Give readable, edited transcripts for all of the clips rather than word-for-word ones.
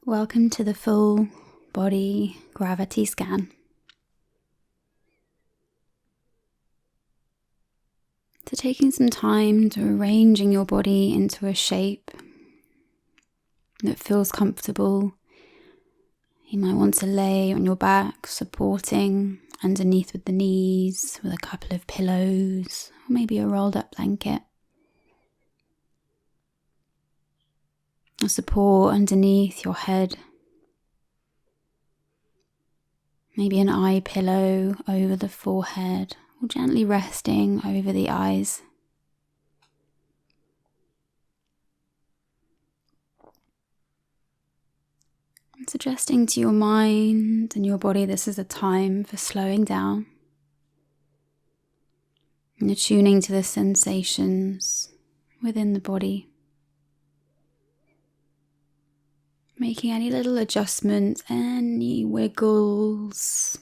Welcome to the full body gravity scan. So taking some time to arranging your body into a shape that feels comfortable. You might want to lay on your back, supporting underneath with the knees, with a couple of pillows, or maybe a rolled up blanket. A support underneath your head. Maybe an eye pillow over the forehead, or gently resting over the eyes. And suggesting to your mind and your body this is a time for slowing down and attuning to the sensations within the body. Making any little adjustments, any wiggles.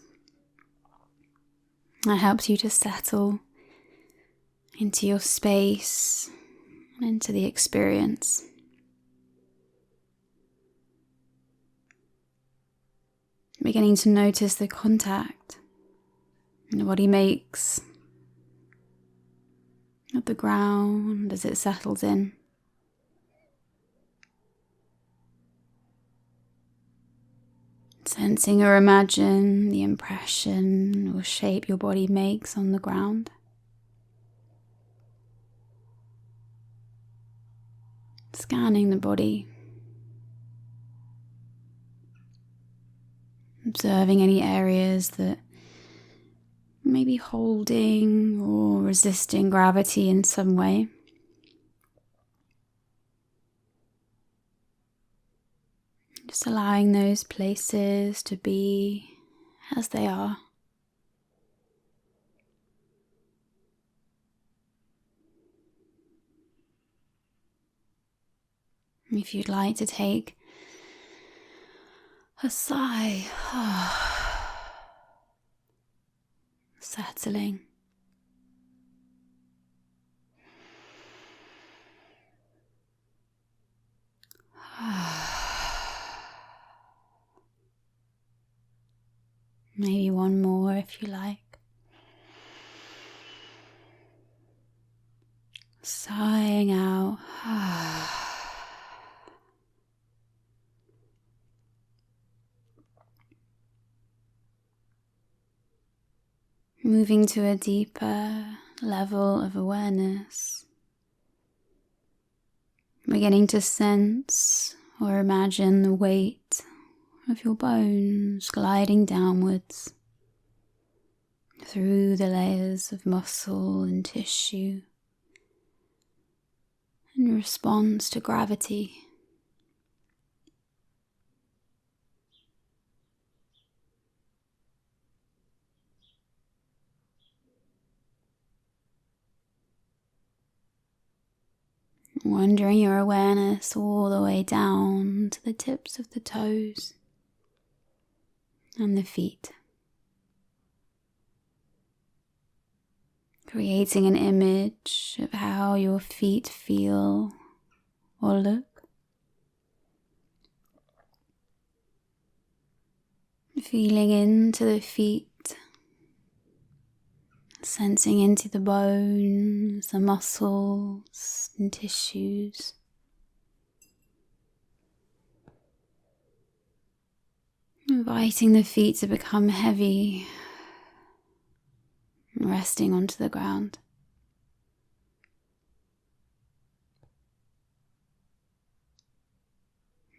That helps you to settle into your space and into the experience. Beginning to notice the contact the body makes of the ground as it settles in. Sensing or imagine the impression or shape your body makes on the ground. Scanning the body. Observing any areas that may be holding or resisting gravity in some way. Just allowing those places to be as they are. If you'd like to take a sigh, settling. Maybe one more if you like. Sighing out. Moving to a deeper level of awareness. Beginning to sense or imagine the weight of your bones gliding downwards through the layers of muscle and tissue in response to gravity. Wandering your awareness all the way down to the tips of the toes and the feet. Creating an image of how your feet feel or look. Feeling into the feet. Sensing into the bones, the muscles and tissues. Inviting the feet to become heavy, resting onto the ground.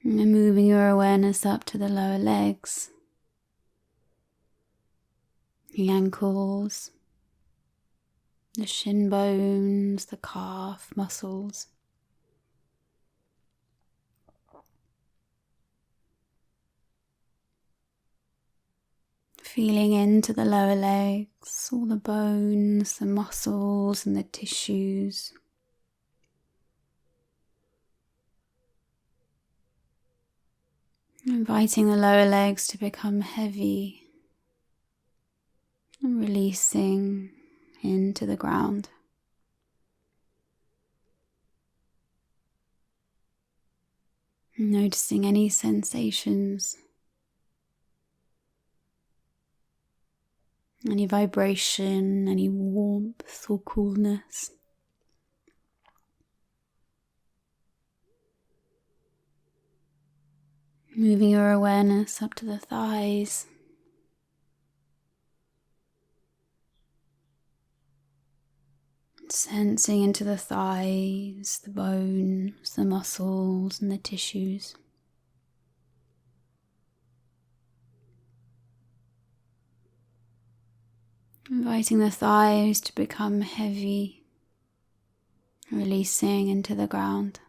And then moving your awareness up to the lower legs, the ankles, the shin bones, the calf muscles. Feeling into the lower legs, all the bones, the muscles and the tissues. Inviting the lower legs to become heavy and releasing into the ground. Noticing any sensations, any vibration, any warmth or coolness. Moving your awareness up to the thighs. Sensing into the thighs, the bones, the muscles and the tissues. Inviting the thighs to become heavy, releasing into the ground.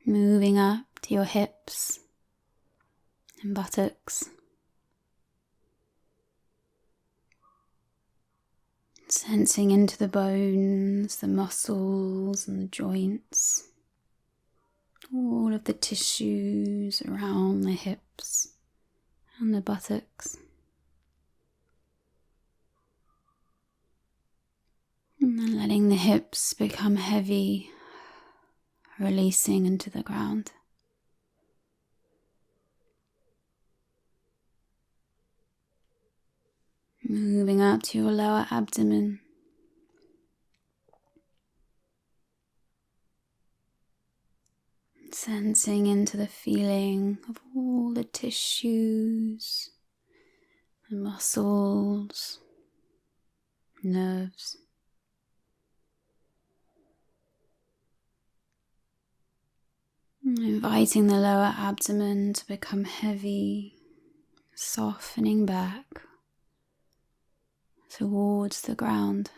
Moving up to your hips and buttocks. Sensing into the bones, the muscles and the joints. All of the tissues around the hips and the buttocks. And then letting the hips become heavy, releasing into the ground. Moving up to your lower abdomen. Sensing into the feeling of all the tissues, the muscles, nerves. Inviting the lower abdomen to become heavy, softening back towards the ground.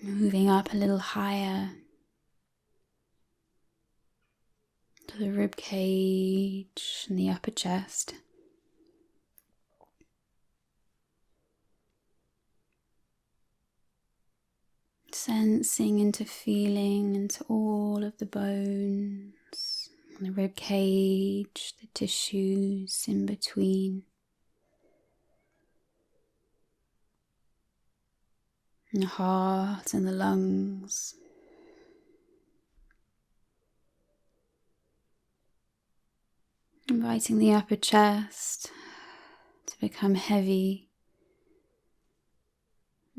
Moving up a little higher to the rib cage and the upper chest. Sensing into feeling into all of the bones, the rib cage, the tissues in between. And the heart and the lungs. Inviting the upper chest to become heavy.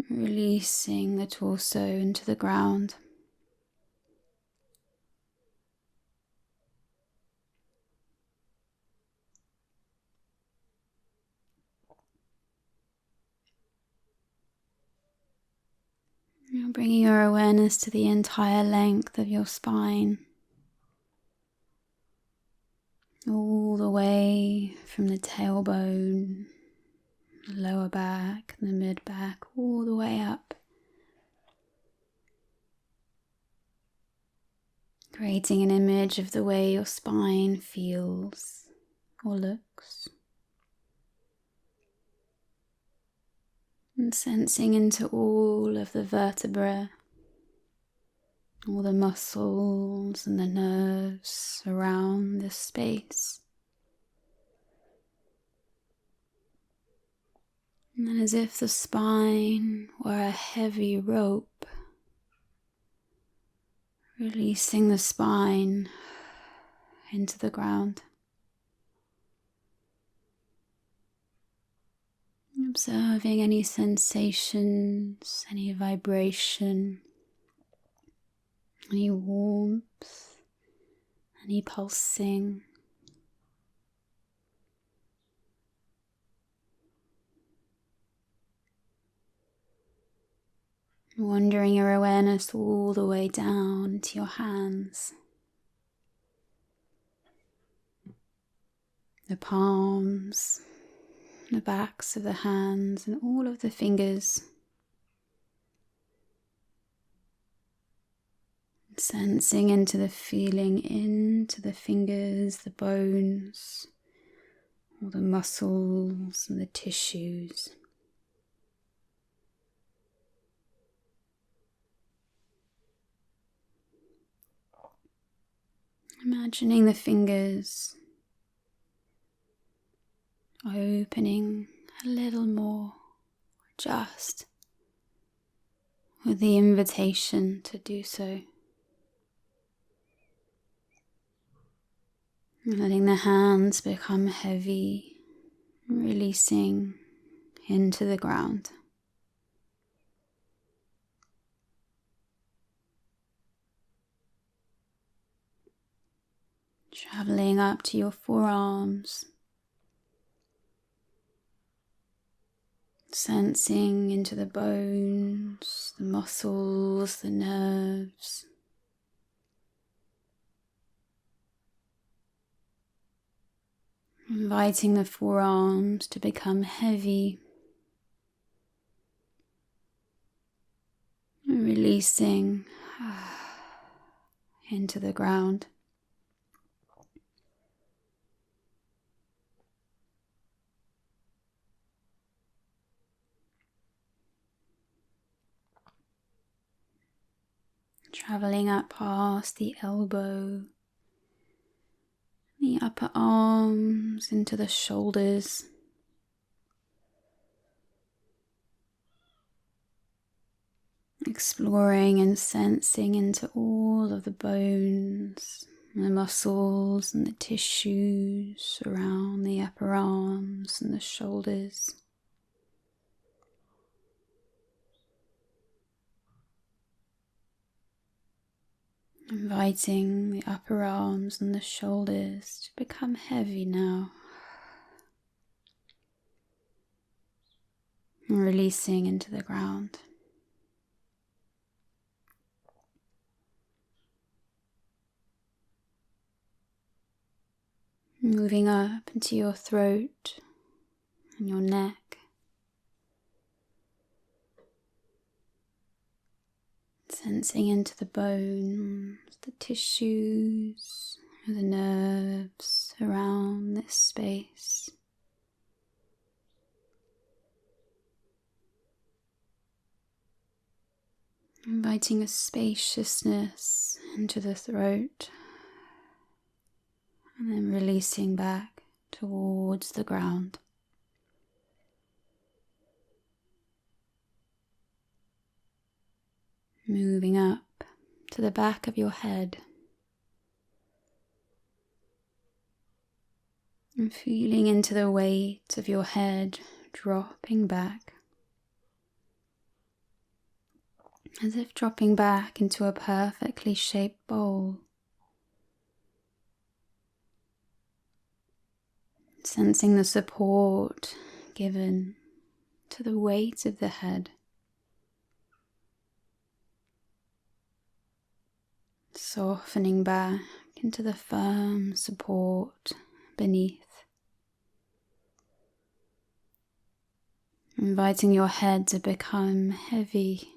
Releasing the torso into the ground. Now bringing your awareness to the entire length of your spine. All the way from the tailbone, the lower back, the mid back, all the way up. Creating an image of the way your spine feels or looks. And sensing into all of the vertebrae, all the muscles and the nerves around this space. And then as if the spine were a heavy rope, releasing the spine into the ground. Observing any sensations, any vibration, any warmth, any pulsing. Wandering your awareness all the way down to your hands, the palms, the backs of the hands and all of the fingers. Sensing into the feeling into the fingers, the bones, all the muscles and the tissues. Imagining the fingers opening a little more, just with the invitation to do so. Letting the hands become heavy, releasing into the ground. Traveling up to your forearms, sensing into the bones, the muscles, the nerves. Inviting the forearms to become heavy, and releasing into the ground. Traveling up past the elbow, the upper arms into the shoulders. Exploring and sensing into all of the bones, the muscles and the tissues around the upper arms and the shoulders. Inviting the upper arms and the shoulders to become heavy now. And releasing into the ground. Moving up into your throat and your neck. Sensing into the bones, the tissues, the nerves around this space. Inviting a spaciousness into the throat and then releasing back towards the ground. Moving up to the back of your head and feeling into the weight of your head dropping back, as if dropping back into a perfectly shaped bowl. Sensing the support given to the weight of the head. Softening back into the firm support beneath. Inviting your head to become heavy.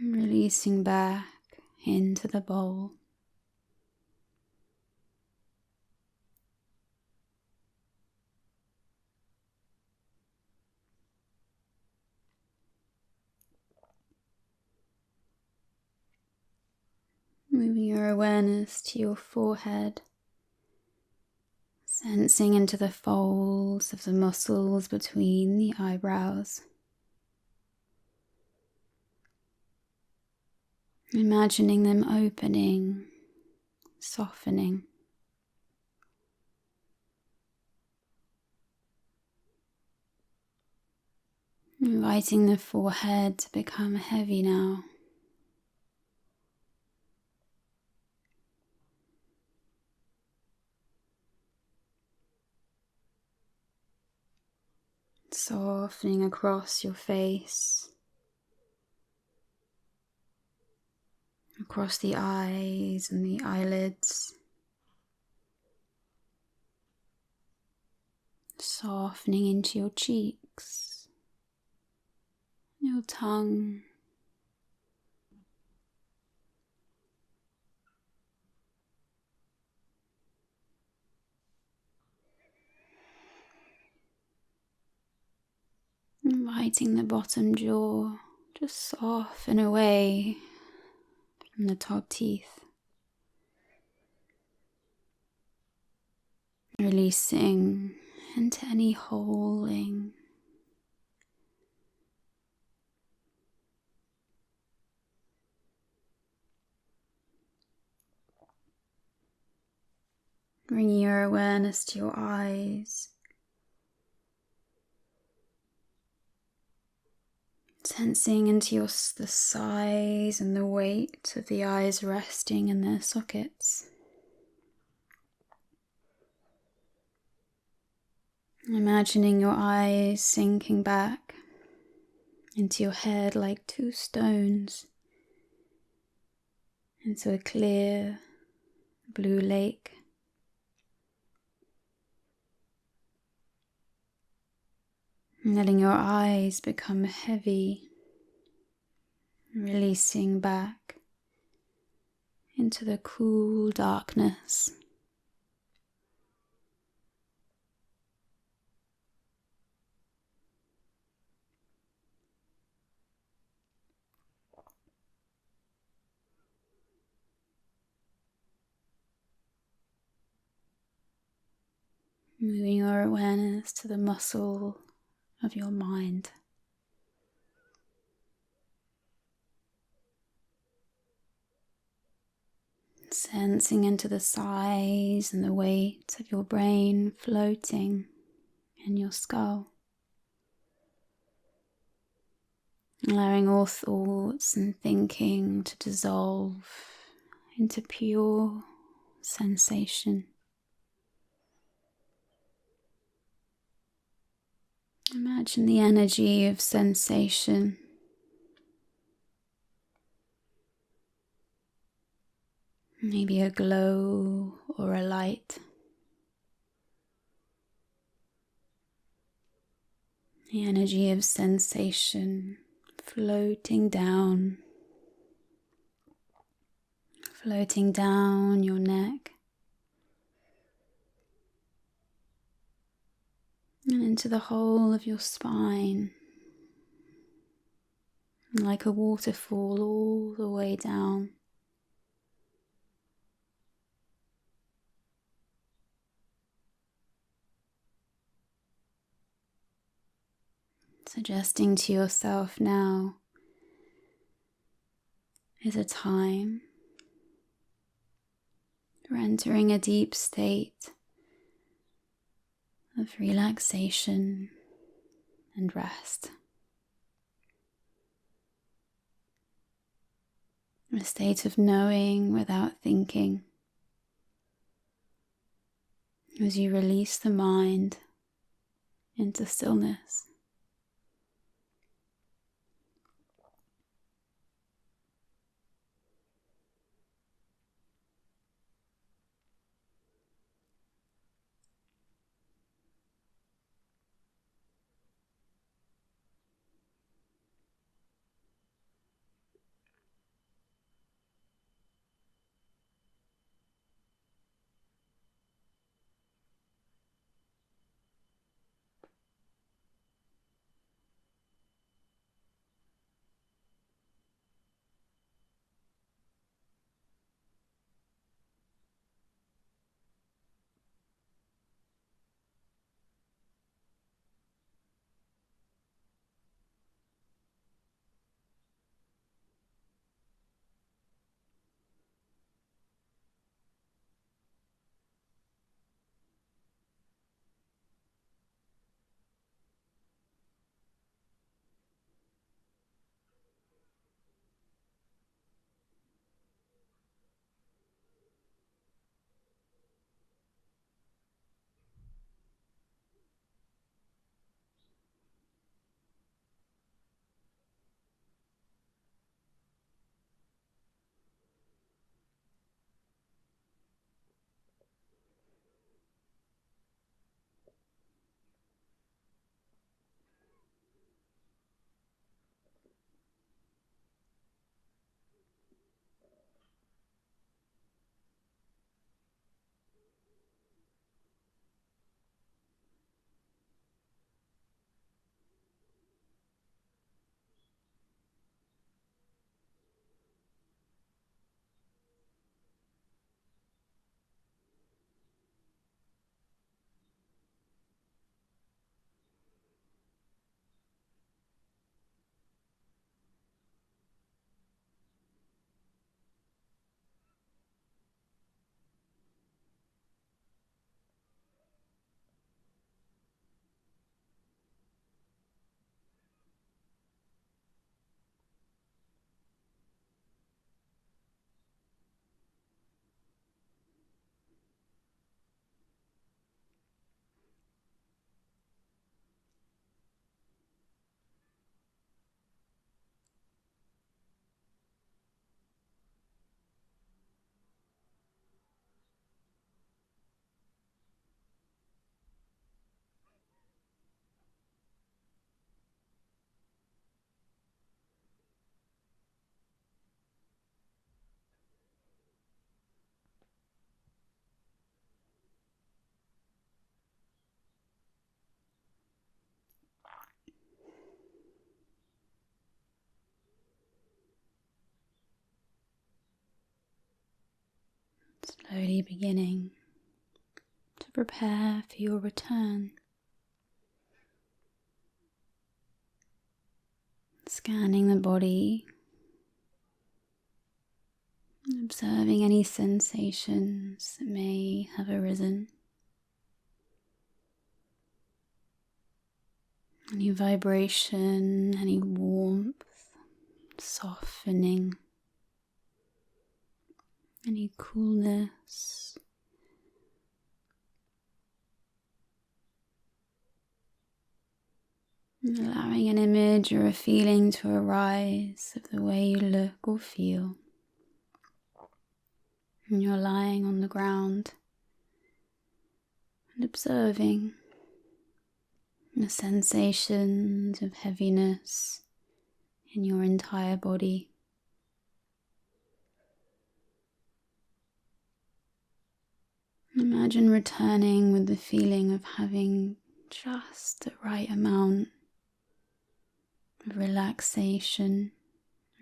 Releasing back into the bowl. Moving your awareness to your forehead, sensing into the folds of the muscles between the eyebrows. Imagining them opening, softening. Inviting the forehead to become heavy now. Softening across your face, across the eyes and the eyelids, softening into your cheeks, your tongue, inviting the bottom jaw to soften away from the top teeth. releasing into any holding. Bringing your awareness to your eyes. Sensing into the size and the weight of the eyes resting in their sockets. Imagining your eyes sinking back into your head like two stones into a clear blue lake. And letting your eyes become heavy, releasing back into the cool darkness. Moving your awareness to the muscle of your mind. Sensing into the size and the weight of your brain floating in your skull. Allowing all thoughts and thinking to dissolve into pure sensation. Imagine the energy of sensation. Maybe a glow or a light. The energy of sensation floating down your neck and into the whole of your spine, like a waterfall all the way down. Suggesting to yourself now is a time for entering a deep state of relaxation and rest. A state of knowing without thinking, as you release the mind into stillness. slowly beginning to prepare for your return. Scanning the body, observing any sensations that may have arisen. Any vibration, any warmth, softening, any coolness. Allowing an image or a feeling to arise of the way you look or feel. And you're lying on the ground and observing the sensations of heaviness in your entire body. Imagine returning with the feeling of having just the right amount of relaxation,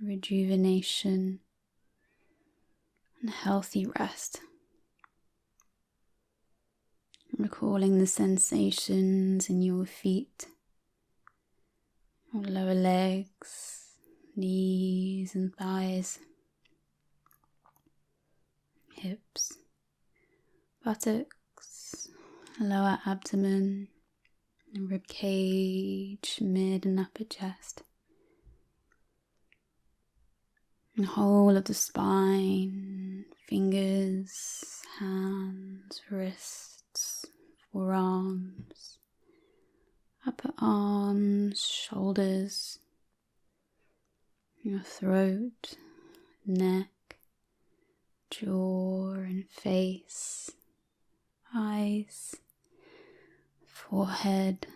rejuvenation, and healthy rest. Recalling the sensations in your feet, your lower legs, knees and thighs, hips, buttocks, lower abdomen, rib cage, mid and upper chest. The whole of the spine, fingers, hands, wrists, forearms, upper arms, shoulders, your throat, neck, jaw and face, eyes, forehead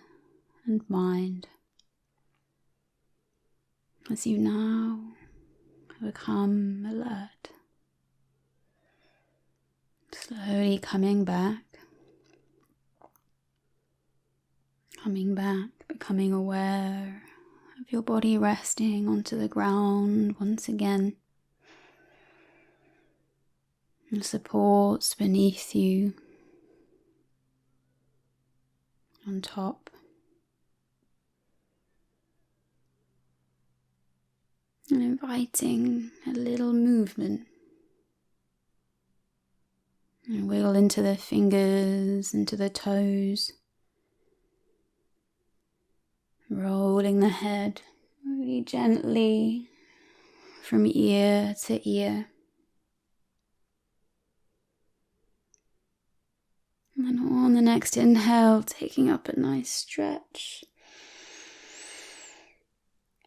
and mind. As you now become alert, slowly coming back, becoming aware of your body resting onto the ground once again. The supports beneath you, on top. And inviting a little movement. And wiggle into the fingers, into the toes. Rolling the head really gently from ear to ear. And then on the next inhale, taking up a nice stretch.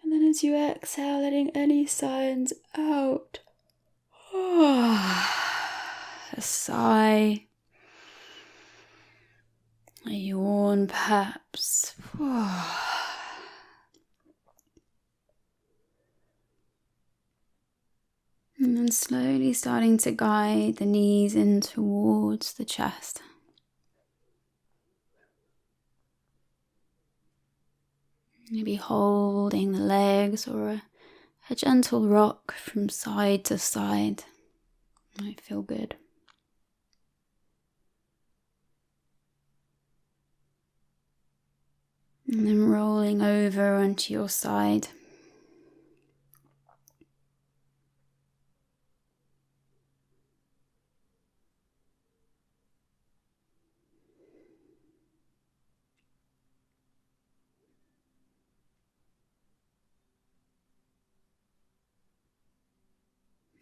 And then as you exhale, letting any signs out. A sigh. A yawn perhaps. And then slowly starting to guide the knees in towards the chest. Maybe holding the legs or a gentle rock from side to side. Might feel good. And then rolling over onto your side.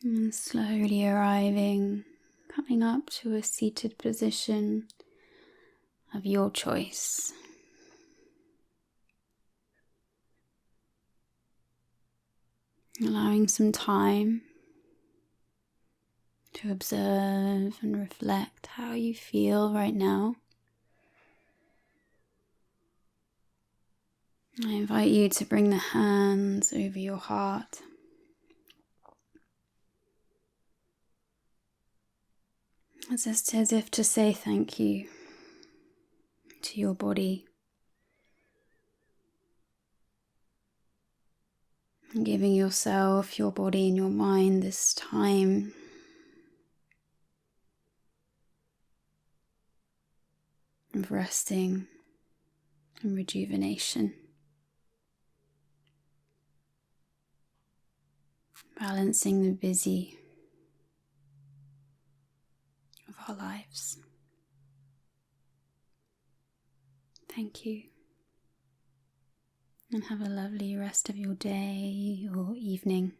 And slowly arriving, coming up to a seated position of your choice. Allowing some time to observe and reflect how you feel right now. I invite you to bring the hands over your heart. It's just as if to say thank you to your body. And giving yourself, your body and your mind this time of resting and rejuvenation. Balancing the busy of our lives. Thank you. And have a lovely rest of your day or evening.